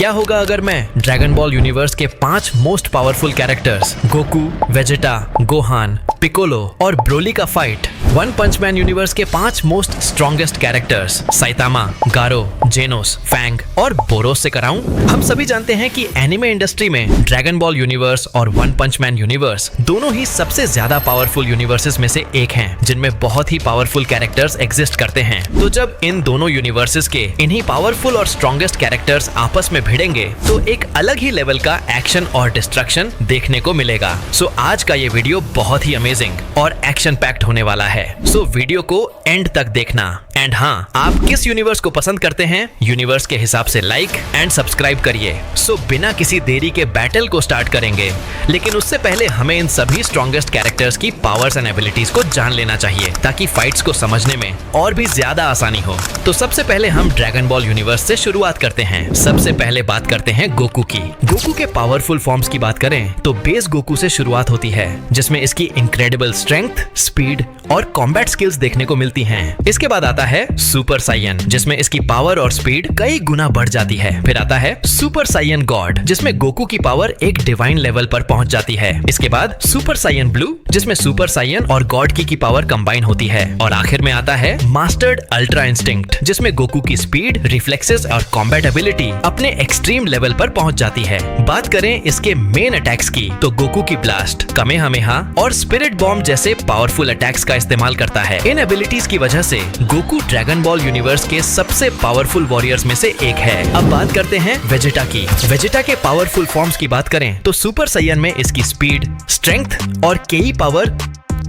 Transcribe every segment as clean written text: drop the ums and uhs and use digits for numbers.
क्या होगा अगर मैं ड्रैगन बॉल यूनिवर्स के 5 most powerful characters Goku, Vegeta, Gohan, Piccolo और ब्रोली का fight one punch man universe के 5 most strongest characters Saitama, Garou, Genos, Fang और बोरोस से कराऊं? हम सभी जानते हैं कि एनिमे इंडस्ट्री में ड्रैगन बॉल यूनिवर्स और वन पंच मैन यूनिवर्स दोनों ही सबसे ज्यादा पावरफुल यूनिवर्सेस में से एक हैं, जिनमें बहुत ही पावरफुल कैरेक्टर्स एग्जिस्ट करते हैं। तो जब इन दोनों यूनिवर्सेस के इन्हीं पावरफुल और स्ट्रॉन्गेस्ट कैरेक्टर्स आपस में भिड़ेंगे तो एक अलग ही लेवल का एक्शन और डिस्ट्रक्शन देखने को मिलेगा। सो आज का ये वीडियो बहुत ही अमेजिंग और एक्शन पैक्ड होने वाला है। सो वीडियो को एंड तक देखना। एंड हाँ, आप किस यूनिवर्स को पसंद करते हैं, यूनिवर्स के हिसाब से लाइक एंड सब्सक्राइब करिए। सो बिना किसी देरी के बैटल को स्टार्ट करेंगे, लेकिन उससे पहले हमें इन सभी स्ट्रॉन्गेस्ट कैरेक्टर्स की पावर्स एंड एबिलिटीज को जान लेना चाहिए ताकि फाइट्स को समझने में और भी ज्यादा आसानी हो। तो सबसे पहले हम ड्रैगन बॉल यूनिवर्स से शुरुआत करते हैं। सबसे पहले बात करते हैं गोकू की। गोकू के पावरफुल फॉर्म्स की बात करें तो बेस गोकू से शुरुआत होती है, जिसमें इसकी इनक्रेडिबल स्ट्रेंथ, स्पीड और कॉम्बैट स्किल्स देखने को मिलती हैं। इसके बाद आता है सुपर साइयन, जिसमें इसकी पावर और स्पीड कई गुना बढ़ जाती है। फिर आता है सुपर साइयन गॉड, जिसमें गोकू की पावर एक डिवाइन लेवल पर पहुंच जाती है। इसके बाद सुपर साइयन ब्लू, जिसमें सुपर साइयन और गॉड की पावर कंबाइन होती है। और आखिर में आता है मास्टर्ड अल्ट्रा इंस्टिंक्ट, जिसमें गोकू की स्पीड, रिफ्लेक्सेस और कॉम्बैट एबिलिटी अपने एक्सट्रीम लेवल पर पहुंच जाती है। बात करें इसके मेन अटैक्स की तो गोकू की ब्लास्ट, कामेहामेहा और स्पिरिट बॉम्ब जैसे पावरफुल अटैक्स का इस्तेमाल करता है। इन एबिलिटीज की वजह से गोकू ड्रैगन बॉल यूनिवर्स के सबसे पावरफुल वॉरियर्स में से एक है। अब बात करते हैं वेजेटा की। वेजेटा के पावरफुल फॉर्म्स की बात करें तो सुपर साइयन में इसकी स्पीड, स्ट्रेंथ और केई पावर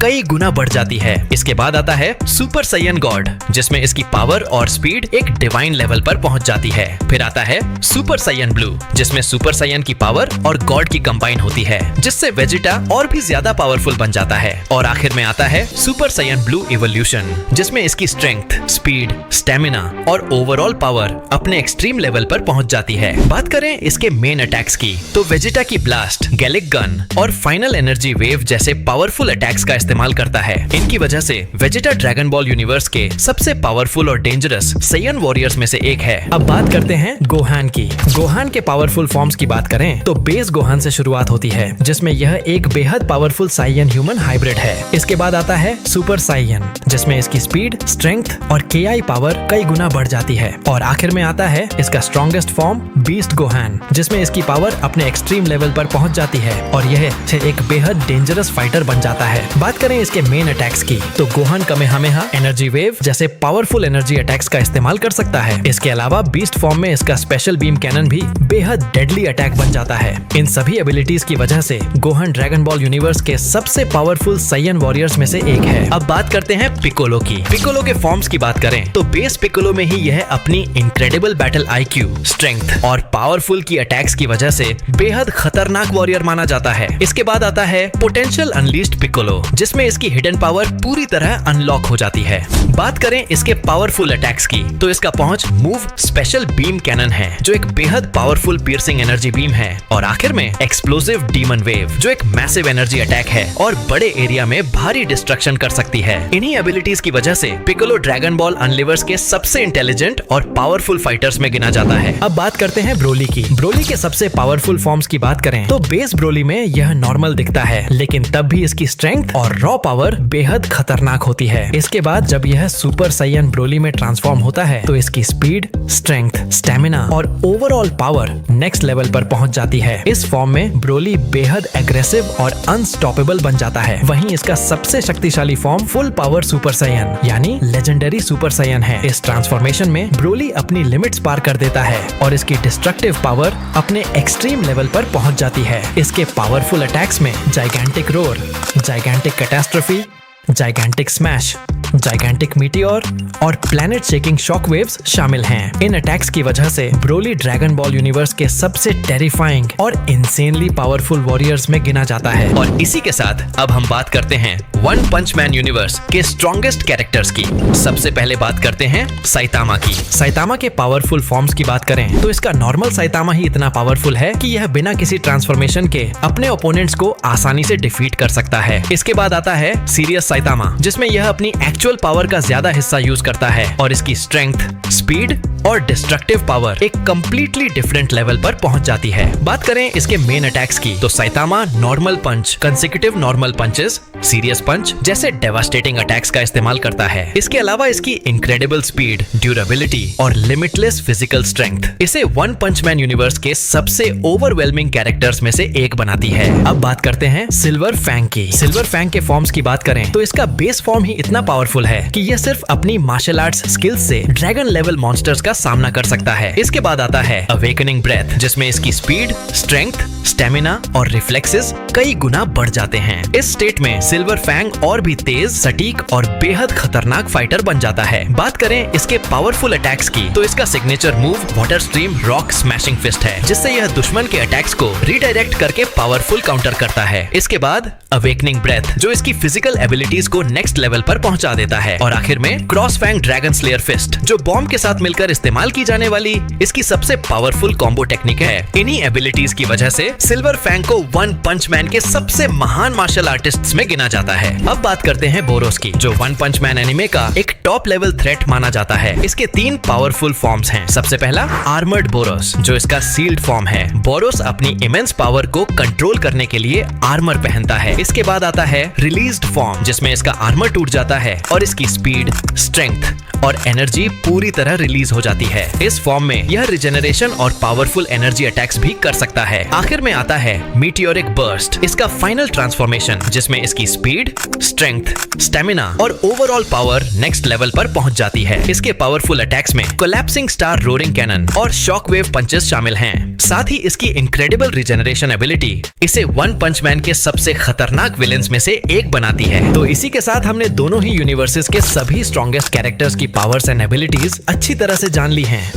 कई गुना बढ़ जाती है। इसके बाद आता है सुपर साइयन गॉड, जिसमें इसकी पावर और स्पीड एक डिवाइन लेवल पर पहुंच जाती है। फिर आता है सुपर साइयन ब्लू, जिसमें सुपर साइयन की पावर और गॉड की कंबाइन होती है, जिससे वेजिटा और भी ज्यादा पावरफुल बन जाता है। और आखिर में आता है सुपर साइयन ब्लू इवोल्यूशन, जिसमें इसकी स्ट्रेंथ, स्पीड, स्टेमिना और ओवरऑल पावर अपने एक्सट्रीम लेवल पर पहुंच जाती है। बात करें इसके मेन अटैक्स की तो वेजिटा की ब्लास्ट, गैलिक गन और फाइनल एनर्जी वेव जैसे पावरफुल अटैक्स का इस्तेमाल करता है। इनकी वजह से वेजिटा ड्रैगन बॉल यूनिवर्स के सबसे पावरफुल और डेंजरस साइयन वॉरियर्स में से एक है। अब बात करते हैं गोहान की। गोहान के पावरफुल फॉर्म्स की बात करें तो बेस गोहान से शुरुआत होती है, जिसमें यह एक बेहद पावरफुल साइयन ह्यूमन हाइब्रिड है। इसके बाद आता है सुपर साइयन, जिसमें इसकी स्पीड, स्ट्रेंथ और केआई पावर कई गुना बढ़ जाती है। और आखिर में आता है इसका स्ट्रॉन्गेस्ट फॉर्म बीस्ट गोहान, जिसमें इसकी पावर अपने एक्सट्रीम लेवल पर पहुंच जाती है और यह एक बेहद डेंजरस फाइटर बन जाता है। बात करें इसके मेन अटैक्स की तो गोहान कामेहामेहा, एनर्जी वेव जैसे पावरफुल एनर्जी अटैक्स का इस्तेमाल कर सकता है। इसके अलावा बीस्ट फॉर्म में इसका स्पेशल बीम कैनन भी बेहद डेडली अटैक बन जाता है। इन सभी एबिलिटीज की वजह से गोहान ड्रैगन बॉल यूनिवर्स के सबसे पावरफुल साइयन वॉरियर्स में से एक है। अब बात करते हैं पिकोलो की। पिकोलो के फॉर्म्स की बात करें तो बेस पिकोलो में ही यह अपनी इनक्रेडिबल बैटल आईक्यू, स्ट्रेंथ और पावरफुल की अटैक्स की वजह से बेहद खतरनाक वॉरियर माना जाता है। इसके बाद आता है पोटेंशियल अनलीस्ड पिकोलो, जिसमें इसकी हिडन पावर पूरी तरह अनलॉक हो जाती है। बात करें इसके पावरफुल अटैक्स की तो इसका पहुंच मूव स्पेशल बीम कैनन है, जो एक बेहद पावरफुल पियर्सिंग एनर्जी बीम है। और आखिर में एक्सप्लोसिव डीमन वेव, जो एक मैसिव एनर्जी अटैक है और बड़े एरिया में भारी डिस्ट्रक्शन कर सकती है। इन्हीं एबिलिटीज की वजह से पिकोलो ड्रैगन बॉल अनलिवर्स के सबसे इंटेलिजेंट और पावरफुल फाइटर्स में गिना जाता है। अब बात करते हैं ब्रोली की। ब्रोली के सबसे पावरफुल फॉर्म्स की बात करें तो बेस ब्रोली में यह नॉर्मल दिखता है, लेकिन तब भी इसकी स्ट्रेंथ और रॉ पावर बेहद खतरनाक होती है। इसके बाद जब यह सुपर साइयन ब्रोली में ट्रांसफॉर्म होता है तो इसकी स्पीड, स्ट्रेंथ, स्टेमिना और ओवरऑल पावर नेक्स्ट लेवल पर पहुंच जाती है। इस फॉर्म में ब्रोली बेहद एग्रेसिव और अनस्टॉपेबल बन जाता है। वहीं इसका सबसे शक्तिशाली फॉर्म फुल पावर सुपर साइयन यानी लेजेंडरी सुपर साइयन है। इस ट्रांसफॉर्मेशन में ब्रोली अपनी लिमिट्स पार कर देता है और इसकी डिस्ट्रक्टिव पावर अपने एक्सट्रीम लेवल पर पहुंच जाती है। इसके पावरफुल अटैक्स में gigantic roar, gigantic catastrophe, gigantic smash, gigantic meteor और प्लैनेट शेकिंग शॉक वेव्स शामिल हैं। इन अटैक्स की वजह से ब्रोली ड्रैगन बॉल यूनिवर्स के सबसे टेरिफाइंग और इंसेनली पावरफुल वॉरियर्स में गिना जाता है। और इसी के साथ अब हम बात करते हैं वन पंच मैन यूनिवर्स के स्ट्रॉन्गेस्ट कैरेक्टर्स की। सबसे पहले बात करते हैं साइतामा की। साइतामा के पावरफुल फॉर्म्स की बात करें तो इसका नॉर्मल साइतामा ही इतना पावरफुल है कि यह बिना किसी ट्रांसफॉर्मेशन के अपने ओपोनेंट्स को आसानी से डिफीट कर सकता है। इसके बाद आता है सीरियस साइतामा, जिसमें यह अपनी एक्चुअल पावर का ज्यादा हिस्सा यूज करता है और इसकी स्ट्रेंथ, स्पीड और डिस्ट्रक्टिव पावर एक कंप्लीटली डिफरेंट लेवल पर पहुंच जाती है। बात करें इसके मेन अटैक्स की तो साइतामा नॉर्मल पंच, कंसेक्यूटिव नॉर्मल पंचेस, सीरियस पंच जैसे डेवास्टेटिंग अटैक्स का इस्तेमाल करता है। इसके अलावा इसकी इनक्रेडिबल स्पीड, ड्यूरेबिलिटी और लिमिटलेस फिजिकल स्ट्रेंथ इसे वन पंच मैन यूनिवर्स के सबसे ओवरवेलमिंग कैरेक्टर्स में से एक बनाती है। अब बात करते हैं सिल्वर फैंग की। सिल्वर फैंग के फॉर्म्स की बात करें तो इसका बेस फॉर्म ही इतना पावरफुल है कि यह सिर्फ अपनी मार्शल आर्ट्स स्किल्स से ड्रैगन लेवल मॉन्स्टर्स का सामना कर सकता है। इसके बाद आता है अवेकनिंग ब्रेथ, जिसमें इसकी स्पीड, स्ट्रेंथ, स्टेमिना और रिफ्लेक्सेस कई गुना बढ़ जाते हैं। इस स्टेट में सिल्वर फैंग और भी तेज, सटीक और बेहद खतरनाक फाइटर बन जाता है। बात करें इसके पावरफुल अटैक्स की तो इसका signature move water stream rock smashing fist है, जिससे यह दुश्मन के अटैक्स को रिडायरेक्ट करके पावरफुल काउंटर करता है। इसके बाद अवेकनिंग ब्रेथ, जो इसकी फिजिकल एबिलिटीज को नेक्स्ट लेवल पर पहुंचा देता है। और आखिर में cross fang dragon slayer fist, जो बॉम्ब के साथ मिलकर इस्तेमाल की जाने वाली इसकी सबसे पावरफुल कॉम्बो टेक्निक है। इन्हीं एबिलिटीज की वजह से सिल्वर फैंग को वन पंच मैन के सबसे महान मार्शल आर्टिस्ट्स में गिना जाता है। अब बात करते हैं बोरोस की, जो वन पंच मैन एनिमे का एक टॉप लेवल थ्रेट माना जाता है। इसके 3 पावरफुल फॉर्म्स हैं। सबसे पहला आर्मर्ड बोरोस, जो इसका सील्ड फॉर्म है। बोरोस अपनी इमेंस पावर को कंट्रोल करने के लिए आर्मर पहनता है। इसके बाद आता है रिलीज्ड फॉर्म, जिसमें इसका आर्मर टूट जाता है और इसकी स्पीड, स्ट्रेंथ और एनर्जी पूरी तरह रिलीज हो जाती है। इस फॉर्म में यह रिजेनरेशन और पावरफुल एनर्जी अटैक्स भी कर सकता है। आखिर में आता है मीटियोरिक बर्स्ट, इसका फाइनल ट्रांसफॉर्मेशन, जिसमें इसकी स्पीड, स्ट्रेंथ, स्टेमिना और ओवरऑल पावर नेक्स्ट लेवल पर पहुंच जाती है। इसके पावरफुल अटैक्स में कोलैप्सिंग स्टार रोरिंग कैनन और शॉक वेव पंचेस शामिल हैं। साथ ही इसकी इनक्रेडिबल रिजेनरेशन एबिलिटी इसे वन पंच मैन के सबसे खतरनाक विलेंस में से एक बनाती है। तो इसी के साथ हमने दोनों ही यूनिवर्सेस के सभी स्ट्रॉन्गेस्ट कैरेक्टर्स की पावर्स एंड एबिलिटीज अच्छी तरह से जान ली हैं।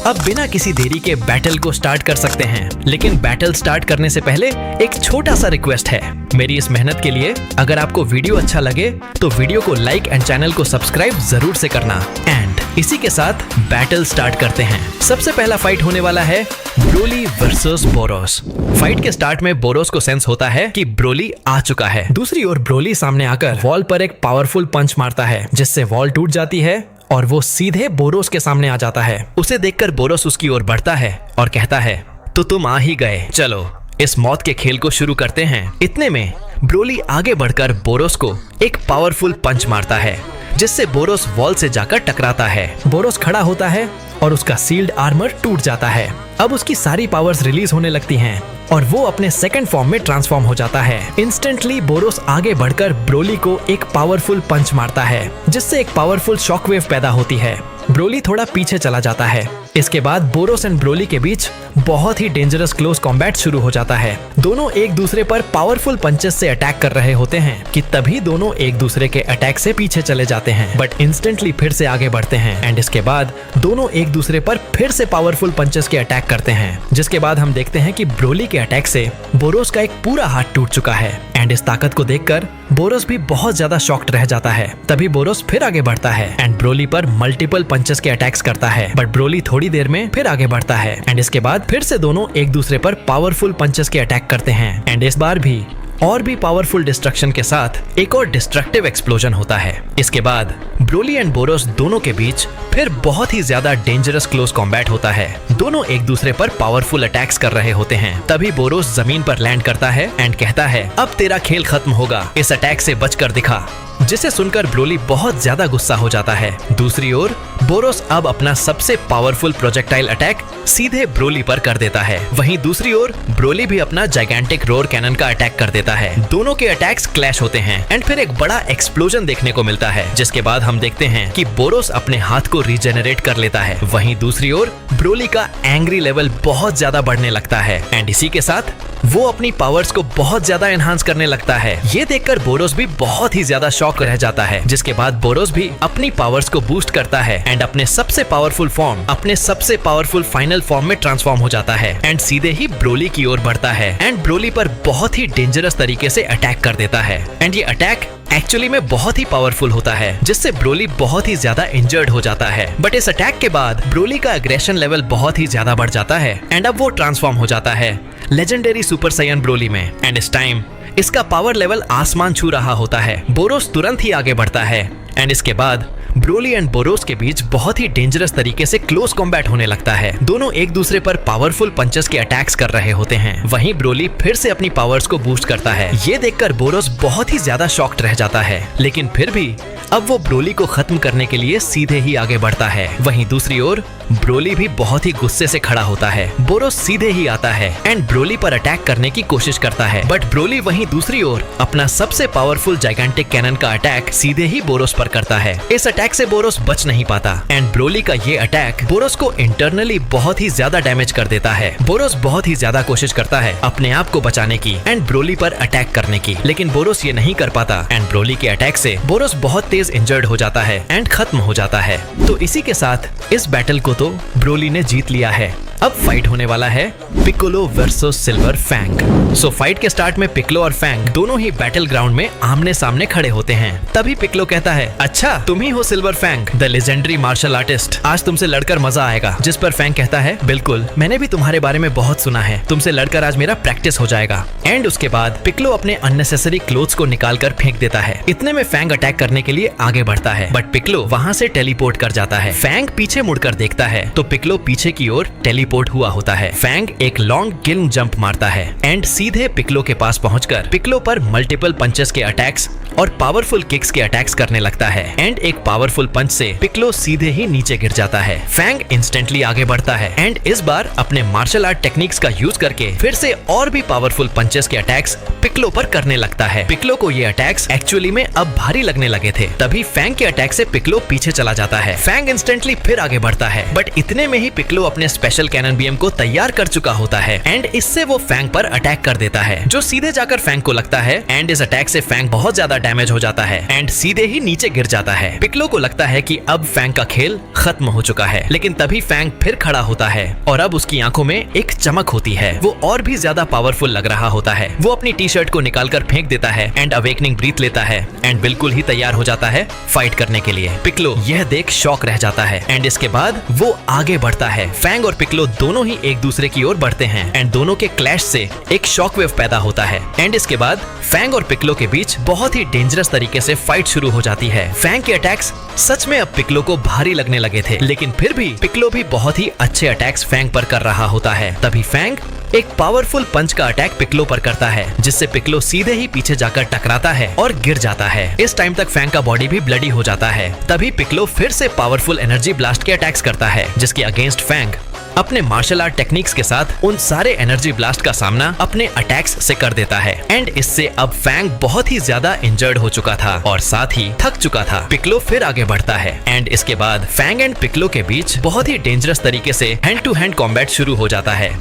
अब बिना किसी देरी के बैटल को स्टार्ट कर सकते हैं। लेकिन बैटल स्टार्ट करने से पहले एक छोटा सा रिक्वेस्ट है मेरी इस मेहनत के लिए। अगर आपको वीडियो अच्छा लगे तो वीडियो को लाइक एंड चैनल को सब्सक्राइब जरूर से करना। एंड इसी के साथ बैटल स्टार्ट करते हैं। सबसे पहला फाइट होने वाला है ब्रोली वर्सेस बोरोस। फाइट के स्टार्ट में बोरोस को सेंस होता है कि ब्रोली आ चुका है। दूसरी ओर ब्रोली सामने आकर वॉल पर एक पावरफुल पंच मारता है, जिससे वॉल टूट जाती है और वो सीधे बोरोस के सामने आ जाता है। उसे देखकर बोरोस उसकी ओर बढ़ता है और कहता है, तो तुम आ ही गए, चलो इस मौत के खेल को शुरू करते हैं। इतने में ब्रोली आगे बढ़कर बोरोस को एक पावरफुल पंच मारता है, जिससे बोरोस वॉल से जाकर टकराता है। बोरोस खड़ा होता है और उसका सील्ड आर्मर टूट जाता है। अब उसकी सारी पावर्स रिलीज होने लगती हैं और वो अपने सेकंड फॉर्म में ट्रांसफॉर्म हो जाता है। इंस्टेंटली बोरोस आगे बढ़कर ब्रोली को एक पावरफुल पंच मारता है, जिससे एक पावरफुल शॉकवेव पैदा होती है। ब्रोली थोड़ा पीछे चला जाता है। इसके बाद बोरोस एंड ब्रोली के बीच बहुत ही डेंजरस क्लोज कॉम्बैट शुरू हो जाता है। दोनों एक दूसरे पर पावरफुल पंचेस से अटैक कर रहे होते हैं कि तभी दोनों एक दूसरे के अटैक से पीछे चले जाते हैं, बट इंस्टेंटली फिर से आगे बढ़ते हैं। एंड इसके बाद दोनों एक दूसरे पर फिर से पावरफुल पंचेस के अटैक करते हैं, जिसके बाद हम देखते हैं कि ब्रोली के अटैक से बोरोस का एक पूरा हाथ टूट चुका है। एंड इस ताकत को देखकर बोरोस भी बहुत ज्यादा शॉक्ड रह जाता है। तभी बोरोस फिर आगे बढ़ता है एंड ब्रोली पर मल्टीपल पंचेस के अटैक्स करता है, बट ब्रोली थोड़ी देर में फिर आगे बढ़ता है। एंड इसके बाद फिर से दोनों एक दूसरे पर पावरफुल पंचेस के अटैक करते हैं। एंड इस बार भी और भी पावरफुल डिस्ट्रक्शन के साथ एक और डिस्ट्रक्टिव एक्सप्लोजन होता है। इसके बाद ब्रोली एंड बोरोस दोनों के बीच फिर बहुत ही ज्यादा डेंजरस क्लोज कॉम्बैट होता है। दोनों एक दूसरे पर पावरफुल अटैक्स कर रहे होते हैं। तभी बोरोस जमीन पर लैंड करता है एंड कहता है, अब तेरा खेल खत्म होगा, इस अटैक से बचकर दिखा। जिसे सुनकर ब्रोली बहुत ज्यादा गुस्सा हो जाता है। दूसरी ओर बोरोस अब अपना सबसे पावरफुल प्रोजेक्टाइल अटैक सीधे ब्रोली पर कर देता है। वहीं दूसरी ओर ब्रोली भी अपना जाइगेंटिक रोर कैनन का अटैक कर देता है। दोनों के अटैक्स क्लैश होते हैं एंड फिर एक बड़ा एक्सप्लोजन देखने को मिलता है, जिसके बाद हम देखते हैं कि बोरोस अपने हाथ को रीजेनरेट कर लेता है। वहीं दूसरी ओर ब्रोली का एंग्री लेवल बहुत ज्यादा बढ़ने लगता है एंड इसी के साथ वो अपनी पावर्स को बहुत ज्यादा एनहांस करने लगता है। ये देखकर बोरोस भी बहुत ही ज्यादा शॉक रह जाता है, जिसके बाद बोरोस भी अपनी पावर्स को बूस्ट करता है एंड अपने सबसे पावरफुल फॉर्म, अपने सबसे पावरफुल फाइनल फॉर्म में ट्रांसफॉर्म हो जाता है एंड सीधे ही ब्रोली की ओर बढ़ता है एंड ब्रोली पर बहुत ही डेंजरस तरीके से अटैक कर देता है। एंड ये अटैक एक्चुअली में बहुत ही पावरफुल होता है, जिससे ब्रोली बहुत ही ज्यादा इंजर्ड हो जाता है। बट इस अटैक के बाद ब्रोली का एग्रेशन लेवल बहुत ही ज्यादा बढ़ जाता है एंड अब वो ट्रांसफॉर्म हो जाता है लेजेंडरी सुपर साइयन ब्रोली में। एंड इस टाइम इसका पावर लेवल आसमान छू रहा होता है। बोरोस तुरंत ही आगे बढ़ता है एंड इसके बाद ब्रोली एंड बोरोस के बीच बहुत ही डेंजरस तरीके से क्लोज कॉम्बैट होने लगता है। दोनों एक दूसरे पर पावरफुल पंचेस के अटैक्स कर रहे होते हैं। वहीं ब्रोली फिर से अपनी पावर्स को बूस्ट करता है। ये देखकर बोरोस बहुत ही ज्यादा शॉक्ड रह जाता है, लेकिन फिर भी अब वो ब्रोली को खत्म करने के लिए सीधे ही आगे बढ़ता है। वहीं दूसरी ओर ब्रोली भी बहुत ही गुस्से से खड़ा होता है। बोरोस सीधे ही आता है एंड ब्रोली पर अटैक करने की कोशिश करता है, बट ब्रोली वहीं दूसरी ओर अपना सबसे पावरफुल जाइगेंटिक कैनन का अटैक सीधे ही बोरोस पर करता है। इस अटैक से बोरोस बच नहीं पाता एंड ब्रोली का ये अटैक बोरोस को इंटरनली बहुत ही ज्यादा डैमेज कर देता है। बोरोस बहुत ही ज्यादा कोशिश करता है अपने आप को बचाने की एंड ब्रोली पर अटैक करने की, लेकिन बोरोस ये नहीं कर पाता एंड ब्रोली के अटैक से बोरोस बहुत तेज इंजर्ड हो जाता है एंड खत्म हो जाता है। तो इसी के साथ इस बैटल को तो ब्रोली ने जीत लिया है। अब फाइट होने वाला है पिकोलो वर्सेस सिल्वर फैंग। सो फाइट के स्टार्ट में पिकोलो और फैंग दोनों ही बैटल ग्राउंड में आमने सामने खड़े होते हैं। तभी पिकोलो कहता है, अच्छा तुम ही हो silver fang, the legendary martial artist, आज तुमसे लड़कर मजा आएगा। जिस पर फैंग कहता है, बिल्कुल, मैंने भी तुम्हारे बारे में बहुत सुना है, तुमसे लड़कर आज मेरा प्रैक्टिस हो जाएगा। एंड उसके बाद पिकोलो अपने अननेसेसरी क्लोथ्स को निकाल कर फेंक देता है। इतने में फैंग अटैक करने के लिए आगे बढ़ता है, बट पिकोलो वहाँ से टेलीपोर्ट कर जाता है। फैंग पीछे मुड़कर देखता है तो पिकोलो पीछे की ओर टेलीपोर्ट हुआ होता है। फैंग एक लॉन्ग किलिंग जंप मारता है एंड सीधे पिकोलो के पास पहुंचकर पिकोलो पर मल्टीपल पंचेस के अटैक्स और पावरफुल किक्स के अटैक्स करने लगता है एंड एक पावरफुल पंच से पिकोलो सीधे ही नीचे गिर जाता है। फैंग इंस्टेंटली आगे बढ़ता है एंड इस बार अपने मार्शल आर्ट टेक्निक्स का यूज करके फिर से और भी पावरफुल पंचेस के अटैक्स पिकोलो पर करने लगता है। पिकोलो को ये अटैक्स एक्चुअली में अब भारी लगने लगे थे। तभी फैंग के अटैक से पिकोलो पीछे चला जाता है। फैंग इंस्टेंटली फिर आगे बढ़ता है, बट इतने में ही पिकोलो अपने स्पेशल कैनन बीएम को तैयार कर चुका होता है एंड इससे वो फैंग पर अटैक कर देता है, जो सीधे जाकर फैंग को लगता है एंड इस अटैक से फैंग बहुत ज्यादा डैमेज हो जाता है एंड सीधे ही नीचे गिर जाता है। पिकोलो को लगता है कि अब फैंग का खेल खत्म हो चुका है, लेकिन तभी फैंग फिर खड़ा होता है और अब उसकी आंखों में एक चमक होती है। वो और भी ज्यादा पावरफुल लग रहा होता है। वो अपनी टी शर्ट को निकालकर फेंक देता है एंड अवेकनिंग ब्रीथ लेता है एंड बिल्कुल ही तैयार हो जाता है फाइट करने के लिए। पिकोलो यह देख शॉक रह जाता है एंड इसके बाद वो आगे बढ़ता है। फैंग और पिकोलो दोनों ही एक दूसरे की ओर बढ़ते हैं एंड दोनों के क्लैश से एक शॉकवेव पैदा होता है एंड इसके बाद फैंग और पिकोलो के बीच बहुत ही डेंजरस तरीके से फाइट शुरू हो जाती है। फैंग के अटैक्स सच में अब पिकोलो को भारी लगने लगे थे, लेकिन फिर भी पिकोलो भी बहुत ही अच्छे अटैक्स फैंग पर कर रहा होता है। तभी फैंग एक पावरफुल पंच का अटैक पिकोलो पर करता है, जिससे पिकोलो सीधे ही पीछे जाकर टकराता है और गिर जाता है। इस टाइम तक फैंग का बॉडी भी ब्लडी हो जाता है। तभी पिकोलो फिर से पावरफुल एनर्जी ब्लास्ट के अटैक्स करता है, जिसके अगेंस्ट फैंग अपने मार्शल आर्ट टेक्निक्स के साथ उन सारे एनर्जी ब्लास्ट का सामना अपने अटैक्स से कर देता है एंड इससे अब फैंग बहुत ही ज्यादा इंजर्ड हो चुका था और साथ ही थक चुका था। पिकोलो फिर आगे बढ़ता है एंड इसके बाद फैंग एंड पिकोलो के बीच बहुत ही डेंजरस तरीके से हैंड टू हैंड कॉम्बैट शुरू हो जाता है।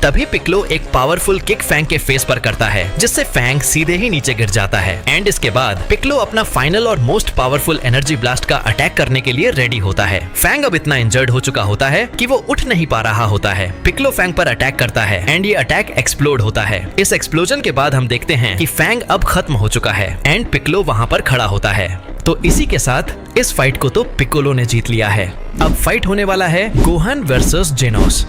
तभी पिकोलो एक पावरफुल किक फैंग के फेस पर करता है, जिससे फैंग सीधे ही नीचे गिर जाता है एंड इसके बाद पिकोलो अपना फाइनल और मोस्ट पावरफुल एनर्जी ब्लास्ट का अटैक करने के लिए रेडी होता है। फैंग अब इतना इंजर्ड हो चुका होता है कि वो उठ नहीं पा रहा होता है। पिकोलो फैंग पर अटैक करता है एंड ये अटैक एक्सप्लोड होता है। इस एक्सप्लोजन के बाद हम देखते हैं कि फैंग अब खत्म हो चुका है एंड पिकोलो वहाँ पर खड़ा होता है। तो इसी के साथ इस फाइट को तो पिकोलो ने जीत लिया है। अब फाइट होने वाला है गोहान वर्सेस जेनोस।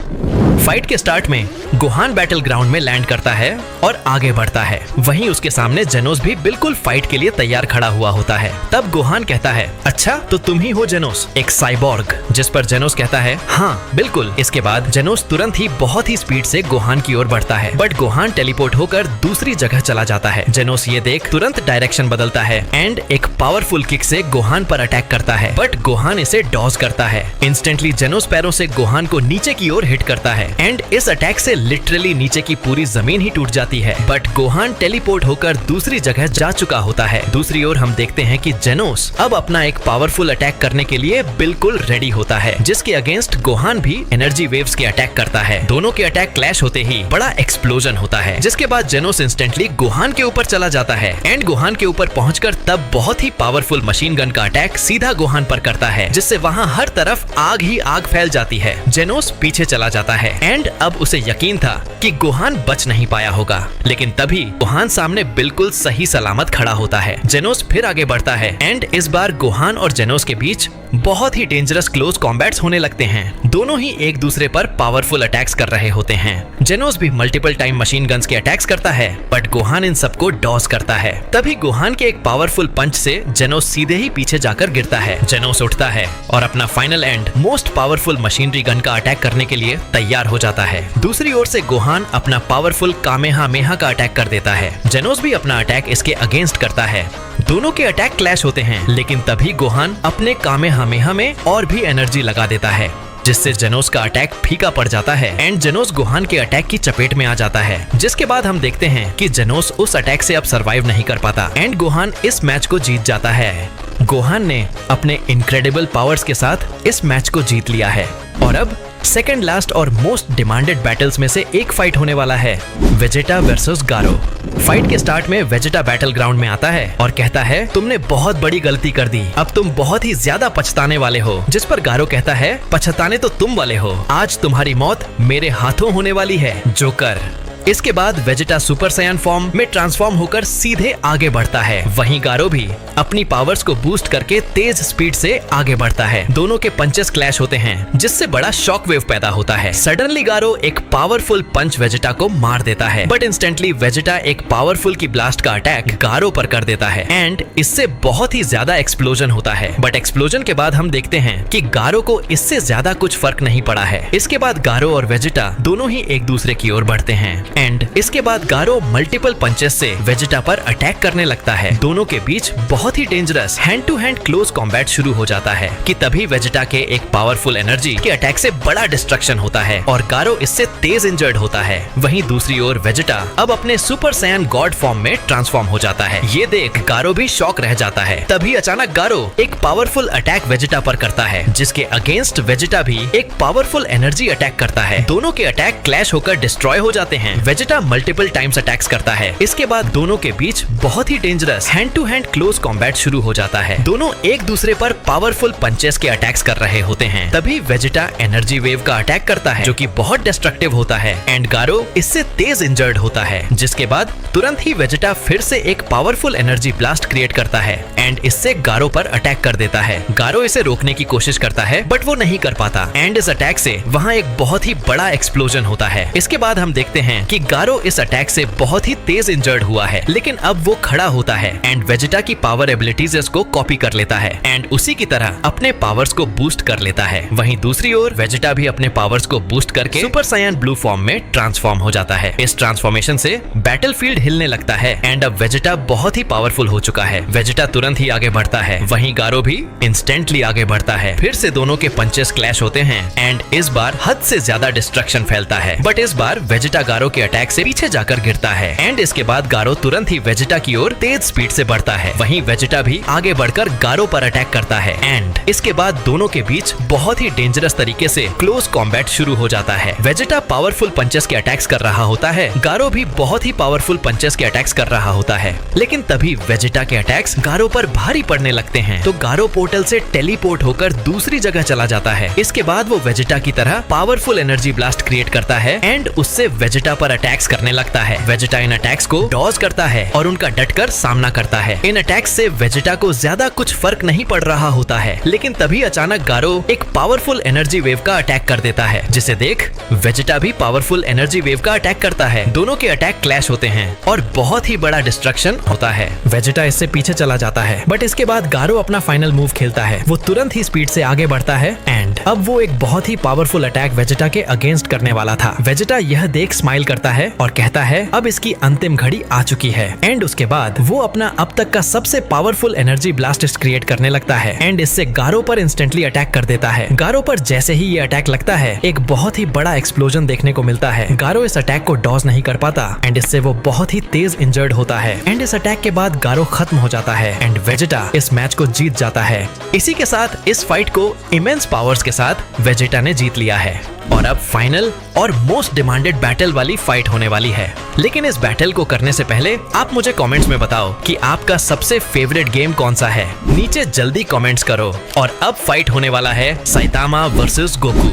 फाइट के स्टार्ट में गोहान बैटल ग्राउंड में लैंड करता है और आगे बढ़ता है। वहीं उसके सामने जेनोस भी बिल्कुल फाइट के लिए तैयार खड़ा हुआ होता है। तब गोहान कहता है, अच्छा तो तुम ही हो जेनोस, एक साइबॉर्ग। जिस पर जेनोस कहता है, हाँ बिल्कुल। इसके बाद जेनोस तुरंत ही बहुत ही स्पीड से गोहान की ओर बढ़ता है, बट गोहान टेलीपोर्ट होकर दूसरी जगह चला जाता है। जेनोस ये देख तुरंत डायरेक्शन बदलता है एंड एक पावरफुल किक से गोहान पर अटैक करता है, बट गोहान इसे डॉज करता है। इंस्टेंटली जेनोस पैरों से गोहान को नीचे की ओर हिट करता है एंड इस अटैक से लिटरली नीचे की पूरी जमीन ही टूट जाती है, बट गोहान टेलीपोर्ट होकर दूसरी जगह जा चुका होता है। दूसरी ओर हम देखते हैं कि जेनोस अब अपना एक पावरफुल अटैक करने के लिए बिल्कुल रेडी होता है, जिसके अगेंस्ट गोहान भी एनर्जी वेव्स के अटैक करता है। दोनों के अटैक क्लैश होते ही बड़ा एक्सप्लोजन होता है, जिसके बाद जेनोस इंस्टेंटली गोहान के ऊपर चला जाता है एंड गोहान के ऊपर पहुंचकर तब बहुत ही पावरफुल मशीन गन का अटैक सीधा गोहान पर करता है, जिससे वहां हर तरफ आग ही आग फैल जाती है। जेनोस पीछे चला जाता है एंड अब उसे यकीन था कि गोहान बच नहीं पाया होगा, लेकिन तभी गोहान सामने बिल्कुल सही सलामत खड़ा होता है। जेनोस फिर आगे बढ़ता है एंड इस बार गोहान और जेनोस के बीच बहुत ही डेंजरस क्लोज कॉम्बैट्स होने लगते हैं। दोनों ही एक दूसरे पर पावरफुल अटैक्स कर रहे होते हैं। जेनोस भी मल्टीपल टाइम मशीन गन्स के अटैक्स करता है, बट गोहान इन सबको डॉज करता है। तभी गोहान के एक पावरफुल पंच से जेनोस सीधे ही पीछे जाकर गिरता है। जेनोस उठता है और अपना final and most powerful machinery gun का अटैक करने के लिए तैयार हो जाता है। दूसरी ओर से गोहान अपना पावरफुल कामेहामेहा का अटैक कर देता है। जेनोस भी अपना अटैक इसके अगेंस्ट करता है। दोनों के अटैक क्लैश होते हैं, लेकिन तभी गोहान अपने कामेहामेहा में और भी एनर्जी लगा देता है, जिससे जेनोस का अटैक फीका पड़ जाता है एंड जेनोस गोहान के अटैक की चपेट में आ जाता है। जिसके बाद हम देखते हैं कि जेनोस उस अटैक से अब सरवाइव नहीं कर पाता एंड गोहान इस मैच को जीत जाता है। गोहान ने अपने इनक्रेडिबल पावर्स के साथ इस मैच को जीत लिया है और अब सेकंड लास्ट और मोस्ट डिमांडेड बैटल्स में से एक फाइट होने वाला है, वेजेटा वर्सेस गारो। फाइट के स्टार्ट में वेजेटा बैटल ग्राउंड में आता है और कहता है, तुमने बहुत बड़ी गलती कर दी, अब तुम बहुत ही ज्यादा पछताने वाले हो। जिस पर गारो कहता है, पछताने तो तुम वाले हो, आज तुम्हारी मौत मेरे हाथों होने वाली है, जोकर। इसके बाद वेजेटा सुपर सायन फॉर्म में ट्रांसफॉर्म होकर सीधे आगे बढ़ता है। वहीं गारो भी अपनी पावर्स को बूस्ट करके तेज स्पीड से आगे बढ़ता है। दोनों के पंचेस क्लैश होते हैं, जिससे बड़ा शॉक वेव पैदा होता है। सडनली गारो एक पावरफुल पंच वेजेटा को मार देता है, बट इंस्टेंटली वेजेटा एक पावरफुल की ब्लास्ट का अटैक गारो पर कर देता है एंड इससे बहुत ही ज्यादा एक्सप्लोजन होता है। बट एक्सप्लोजन के बाद हम देखते हैं कि गारो को इससे ज्यादा कुछ फर्क नहीं पड़ा है। इसके बाद गारो और वेजेटा दोनों ही एक दूसरे की ओर बढ़ते हैं एंड इसके बाद गारो मल्टीपल पंचेस से वेजेटा पर अटैक करने लगता है। दोनों के बीच बहुत ही dangerous hand to hand close combat शुरू हो जाता है कि तभी वेजेटा के एक पावरफुल एनर्जी के अटैक से बड़ा डिस्ट्रक्शन होता है और गारो इससे तेज इंजर्ड होता है। वहीं दूसरी ओर वेजेटा अब अपने सुपर सायन गॉड फॉर्म में ट्रांसफॉर्म हो जाता है। ये देख गारो भी शॉक रह जाता है। तभी अचानक गारो एक पावरफुल अटैक वेजेटा पर करता है, जिसके अगेंस्ट वेजेटा भी एक पावरफुल एनर्जी अटैक करता है। दोनों के अटैक क्लैश होकर डिस्ट्रॉय हो जाते हैं। वेजेटा मल्टीपल टाइम्स अटैक्स करता है। इसके बाद दोनों के बीच बहुत ही dangerous hand to hand close combat शुरू हो जाता है। दोनों एक दूसरे पर पावरफुल पंचेस के अटैक्स कर रहे होते हैं। तभी वेजेटा एनर्जी वेव का अटैक करता है, जो कि बहुत डिस्ट्रक्टिव होता है एंड गारो इससे तेज इंजर्ड होता है। जिसके बाद तुरंत ही वेजेटा फिर से एक पावरफुल एनर्जी ब्लास्ट क्रिएट करता है एंड इससे गारो पर अटैक कर देता है। गारो इसे रोकने की कोशिश करता है, बट वो नहीं कर पाता एंड इस अटैक से वहाँ एक बहुत ही बड़ा एक्सप्लोजन होता है। इसके बाद हम देखते हैं कि गारो इस अटैक से बहुत ही तेज इंजर्ड हुआ है, लेकिन अब वो खड़ा होता है एंड वेजेटा की पावर एबिलिटीज इसको कॉपी कर लेता है एंड उसी की तरह अपने पावर्स को बूस्ट कर लेता है। वहीं दूसरी ओर वेजेटा भी अपने पावर्स को बूस्ट करके सुपर सायन ब्लू फॉर्म में ट्रांसफॉर्म हो जाता है। इस ट्रांसफॉर्मेशन से बैटलफील्ड हिलने लगता है एंड अब वेजेटा बहुत ही पावरफुल हो चुका है। वेजेटा तुरंत ही आगे बढ़ता है, वहीं गारो भी इंस्टेंटली आगे बढ़ता है। फिर से दोनों के पंचेस क्लैश होते हैं एंड इस बार हद से ज्यादा डिस्ट्रक्शन फैलता है, बट इस बार वेजेटा गारो के अटैक से पीछे जाकर गिरता है एंड इसके बाद गारो तुरंत ही वेजेटा की ओर तेज स्पीड से बढ़ता है। वहीं वेजेटा भी आगे बढ़कर गारो पर अटैक करता है एंड इसके बाद दोनों के बीच बहुत ही डेंजरस तरीके से क्लोज कॉम्बैट शुरू हो जाता है। वेजेटा पावरफुल पंचेस के अटैक्स कर रहा होता है, गारो भी बहुत ही पावरफुल पंचेस के अटैक्स कर रहा होता है, लेकिन तभी वेजेटा के अटैक्स गारो पर भारी पड़ने लगते हैं, तो गारो पोर्टल से टेलीपोर्ट होकर दूसरी जगह चला जाता है। इसके बाद वो वेजेटा की तरह पावरफुल एनर्जी ब्लास्ट क्रिएट करता है एंड उससे वेजेटा पर अटैक्स करने लगता है। वेजेटा इन अटैक्स को डॉज करता है और उनका डटकर सामना करता है। इन अटैक्स से वेजेटा को ज्यादा कुछ फर्क नहीं पड़ रहा होता है, लेकिन तभी अचानक गारो एक पावरफुल एनर्जी वेव का अटैक कर देता है, जिसे देख वेजेटा भी पावरफुल एनर्जी वेव का अटैक करता है। दोनों के अटैक क्लैश होते हैं और बहुत ही बड़ा डिस्ट्रक्शन होता है। वेजेटा इससे पीछे चला जाता है, बट इसके बाद गारो अपना फाइनल मूव खेलता है। वो तुरंत ही स्पीड से आगे बढ़ता है एंड अब वो एक बहुत ही पावरफुल अटैक वेजेटा के अगेंस्ट करने वाला था। वेजेटा यह देख स्माइल करता है और कहता है, अब इसकी अंतिम घड़ी आ चुकी है एंड उसके बाद वो अपना अब तक का सबसे पावरफुल एनर्जी ब्लास्ट क्रिएट करने लगता है एंड इससे गारो पर इंस्टेंटली अटैक कर देता है। गारो पर जैसे ही ये अटैक लगता है, एक बहुत ही बड़ा एक्सप्लोजन देखने को मिलता है। गारो इस अटैक को डॉज नहीं कर पाता एंड इससे वो बहुत ही तेज इंजर्ड होता है एंड इस अटैक के बाद गारो खत्म हो जाता है एंड वेजेटा इस मैच को जीत जाता है। इसी के साथ इस फाइट को इमेंस पावर्स के साथ वेजेटा ने जीत लिया है। और अब फाइनल और मोस्ट डिमांडेड बैटल वाली फाइट होने वाली है। लेकिन इस बैटल को करने से पहले आप मुझे कमेंट्स में बताओ कि आपका सबसे फेवरेट गेम कौन सा है। नीचे जल्दी कमेंट्स करो। और अब फाइट होने वाला है सैतामा वर्सेस गोकू।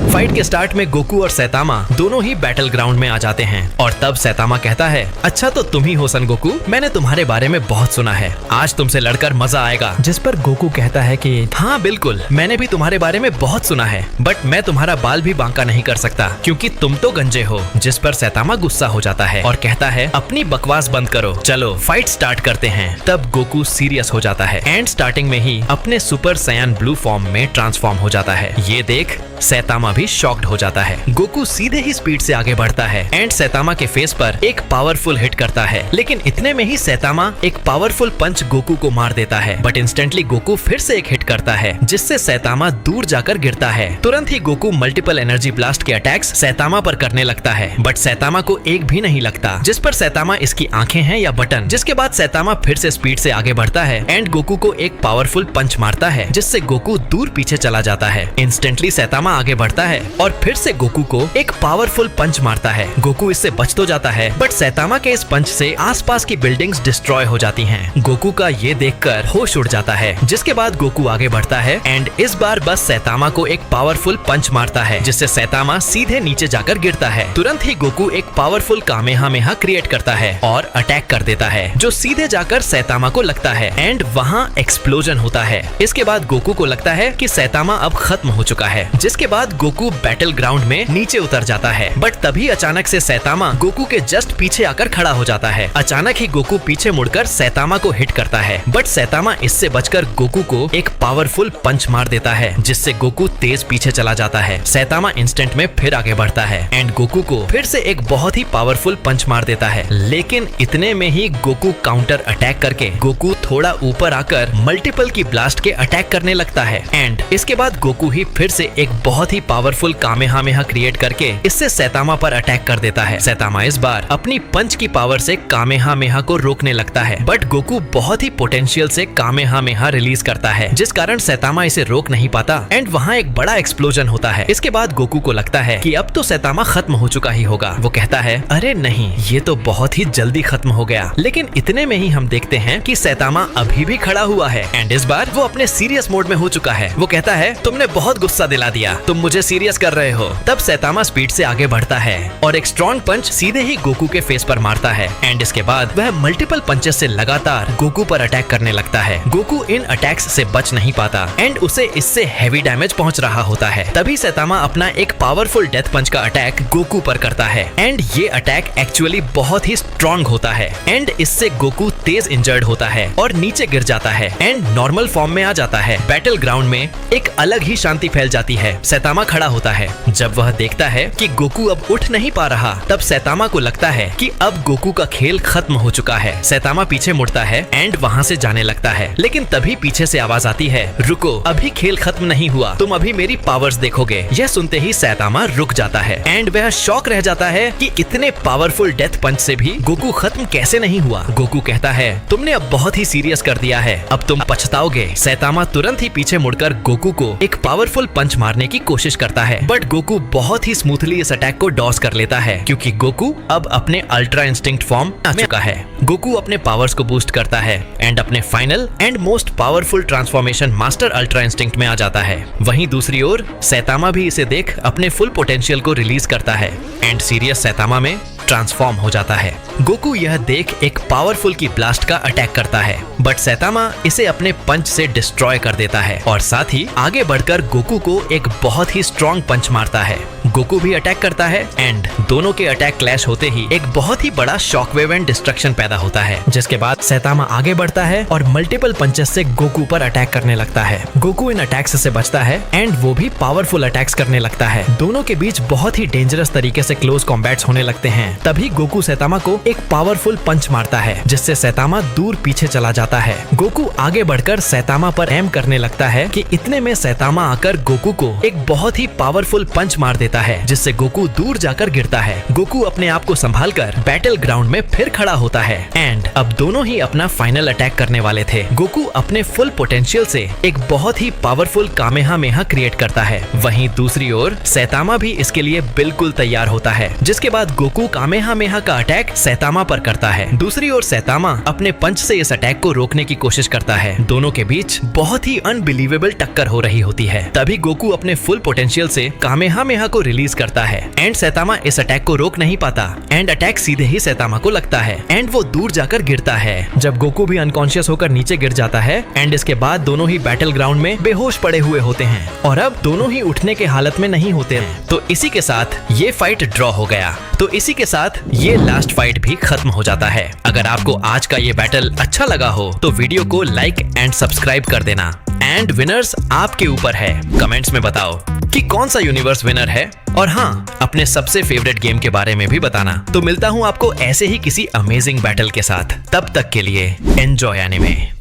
फाइट के स्टार्ट में गोकू और सैतामा दोनों ही बैटल ग्राउंड में आ जाते हैं और तब सैतामा कहता है, अच्छा तो तुम ही हो सन गोकू, मैंने तुम्हारे बारे में बहुत सुना है, आज तुमसे लड़कर मजा आएगा। जिस पर गोकू कहता है कि हाँ बिल्कुल, मैंने भी तुम्हारे बारे में बहुत सुना है, बट मैं तुम्हारा बाल भी बांका नहीं कर सकता क्योंकि तुम तो गंजे हो। जिस पर सैतामा गुस्सा हो जाता है और कहता है, अपनी बकवास बंद करो, चलो फाइट स्टार्ट करते हैं। तब गोकू सीरियस हो जाता है एंड स्टार्टिंग में ही अपने सुपर सैयन ब्लू फॉर्म में ट्रांसफॉर्म हो जाता है। ये देख सैतामा भी शॉक्ड हो जाता है। गोकू सीधे ही स्पीड से आगे बढ़ता है एंड सैतामा के फेस पर एक पावरफुल हिट करता है, लेकिन इतने में ही सैतामा एक पावरफुल पंच गोकू को मार देता है। बट इंस्टेंटली गोकू फिर से एक हिट करता है जिससे सैतामा दूर जाकर गिरता है। तुरंत ही गोकू मल्टीपल एनर्जी ब्लास्ट के अटैक्स सैतामा पर करने लगता है, बट सैतामा को एक भी नहीं लगता। जिस पर सैतामा इसकी आंखें हैं या बटन। जिसके बाद सैतामा फिर से स्पीड से आगे बढ़ता है एंड गोकू को एक पावरफुल पंच मारता है जिससे गोकू दूर पीछे चला जाता है। इंस्टेंटली सैतामा आगे बढ़ता है और फिर से गोकू को एक पावरफुल पंच मारता है। गोकू इससे बच तो जाता है, बट सैतामा के इस पंच से आसपास की बिल्डिंग्स डिस्ट्रॉय हो जाती हैं। गोकू का ये देखकर होश उड़ जाता है। जिसके बाद गोकू आगे बढ़ता है एंड इस बार बस सैतामा को एक पावरफुल पंच मारता है जिससे सैतामा सीधे नीचे जाकर गिरता है। तुरंत ही गोकू एक पावरफुल कामेहामेहा क्रिएट करता है और अटैक कर देता है जो सीधे जाकर सैतामा को लगता है एंड वहाँ एक्सप्लोजन होता है। इसके बाद गोकू को लगता है कि सैतामा अब खत्म हो चुका है। जिसके बाद गोकू बैटल ग्राउंड में नीचे उतर जाता है, बट तभी अचानक से सैतामा गोकू के जस्ट पीछे आकर खड़ा हो जाता है। अचानक ही गोकू पीछे मुड़कर सैतामा को हिट करता है, बट सैतामा इससे बचकर गोकू को एक पावरफुल पंच मार देता है जिससे गोकू तेज पीछे चला जाता है। सैतामा इंस्टेंट में फिर आगे बढ़ता है एंड गोकू को फिर से एक बहुत ही पावरफुल पंच मार देता है, लेकिन इतने में ही गोकू काउंटर अटैक करके गोकू थोड़ा ऊपर आकर मल्टीपल की ब्लास्ट के अटैक करने लगता है एंड इसके बाद गोकू ही फिर से एक बहुत ही पावरफुल कामेहामेहा क्रिएट करके इससे सैतामा पर अटैक कर देता है। सैतामा इस बार अपनी पंच की पावर से कामेहामेहा को रोकने लगता है, बट गोकू बहुत ही पोटेंशियल से कामेहामेहा रिलीज करता है जिस कारण सैतामा इसे रोक नहीं पाता एंड वहाँ एक बड़ा एक्सप्लोजन होता है। इसके बाद गोकू को लगता है कि अब तो सैतामा खत्म हो चुका ही होगा। वो कहता है, अरे नहीं, ये तो बहुत ही जल्दी खत्म हो गया। लेकिन इतने में ही हम देखते हैं कि सैतामा अभी भी खड़ा हुआ है एंड इस बार वो अपने सीरियस मोड में हो चुका है। वो कहता है, तुमने बहुत गुस्सा दिला दिया, तुम मुझे सीरियस कर रहे हो। तब सैतामा स्पीड से आगे बढ़ता है और एक स्ट्रॉन्ग पंच सीधे ही गोकू के फेस पर मारता है एंड इसके बाद वह मल्टीपल पंचेस से लगातार गोकू पर अटैक करने लगता है। गोकू इन अटैक्स से बच नहीं पाता एंड उसे इससे हैवी डैमेज पहुंच रहा होता है। तभी सैतामा अपना एक पावरफुल डेथ पंच का अटैक गोकू पर करता है एंड ये अटैक एक्चुअली बहुत ही स्ट्रॉन्ग होता है एंड इससे गोकू तेज इंजर्ड होता है और नीचे गिर जाता है एंड नॉर्मल फॉर्म में आ जाता है। बैटल ग्राउंड में एक अलग ही शांति फैल जाती है। सैतामा खड़ा होता है। जब वह देखता है कि गोकू अब उठ नहीं पा रहा, तब सैतामा को लगता है कि अब गोकू का खेल खत्म हो चुका है। सैतामा पीछे मुड़ता है एंड वहाँ से जाने लगता है, लेकिन तभी पीछे से आवाज आती है, रुको, अभी खेल खत्म नहीं हुआ, तुम अभी मेरी पावर्स देखोगे। यह सुनते ही सैतामा रुक जाता है एंड वह शॉक रह जाता है कि इतने पावरफुल डेथ पंच से भी गोकू खत्म कैसे नहीं हुआ। गोकू कहता है, तुमने अब बहुत ही सीरियस कर दिया है, अब तुम पछताओगे। सैतामा तुरंत ही पीछे मुड़कर गोकू को एक पावरफुल पंच मारने की कोशिश करता है, बट गोकू बहुत ही स्मूथली इस अटैक को डॉस कर लेता है क्योंकि गोकू अब अपने अल्ट्रा इंस्टिंक्ट फॉर्म आ चुका है। गोकू अपने पावर्स को बूस्ट करता है एंड अपने final and most powerful transformation master ultra instinct में आ जाता है। वहीं दूसरी ओर सैतामा भी इसे देख अपने फुल पोटेंशियल को रिलीज करता है एंड सीरियस सैतामा में ट्रांसफॉर्म हो जाता है। गोकू यह देख एक पावरफुल की ब्लास्ट का अटैक करता है, बट सैतामा इसे अपने पंच से डिस्ट्रॉय कर देता है और साथ ही आगे बढ़कर गोकू को एक बहुत ही स्ट्रॉन्ग पंच मारता है। गोकू भी अटैक करता है एंड दोनों के अटैक क्लैश होते ही एक बहुत ही बड़ा शॉकवेव एंड डिस्ट्रक्शन पैदा होता है, जिसके बाद सैतामा आगे बढ़ता है और मल्टीपल पंचेस से गोकू पर अटैक करने लगता है। गोकू इन अटैक्स से बचता है एंड वो भी पावरफुल अटैक्स करने लगता है। दोनों के बीच बहुत ही डेंजरस तरीके से क्लोज कॉम्बैट्स होने लगते हैं। तभी गोकू सैतामा को एक पावरफुल पंच मारता है जिससे सैतामा दूर पीछे चला जाता है। गोकू आगे बढ़कर सैतामा पर एम करने लगता है कि इतने में सैतामा आकर गोकू को एक बहुत ही पावरफुल पंच मार देता है है जिससे गोकू दूर जाकर गिरता है। गोकू अपने आप को संभालकर बैटल ग्राउंड में फिर खड़ा होता है एंड अब दोनों ही अपना फाइनल अटैक करने वाले थे। गोकू अपने फुल पोटेंशियल से एक बहुत ही पावरफुल कामेहामेहा क्रिएट करता है। वहीं दूसरी ओर सैतामा भी इसके लिए बिल्कुल तैयार होता है, जिसके बाद गोकू कामेहामेहा का अटैक सैतामा पर करता है। दूसरी ओर सैतामा अपने पंच से इस अटैक को रोकने की कोशिश करता है। दोनों के बीच बहुत ही अनबिलीवेबल टक्कर हो रही होती है। तभी गोकू अपने फुल पोटेंशियल से कामेहामेहा को रिलीज करता है एंड सैतामा इस अटैक को रोक नहीं पाता एंड अटैक सीधे ही सैतामा को लगता है एंड वो दूर जाकर गिरता है। जब गोकू भी अनकॉन्शियस होकर नीचे गिर जाता है एंड इसके बाद दोनों ही बैटल ग्राउंड में बेहोश पड़े हुए होते हैं और अब दोनों ही उठने के हालत में नहीं होते हैं। तो इसी के साथ ये फाइट ड्रॉ हो गया। तो इसी के साथ ये लास्ट फाइट भी खत्म हो जाता है। अगर आपको आज का ये बैटल अच्छा लगा हो तो वीडियो को लाइक एंड सब्सक्राइब कर देना एंड विनर्स आपके ऊपर है। कमेंट्स में बताओ कि कौन सा यूनिवर्स विनर है और हाँ, अपने सबसे फेवरेट गेम के बारे में भी बताना। तो मिलता हूँ आपको ऐसे ही किसी अमेजिंग बैटल के साथ। तब तक के लिए एंजॉय एनीमे।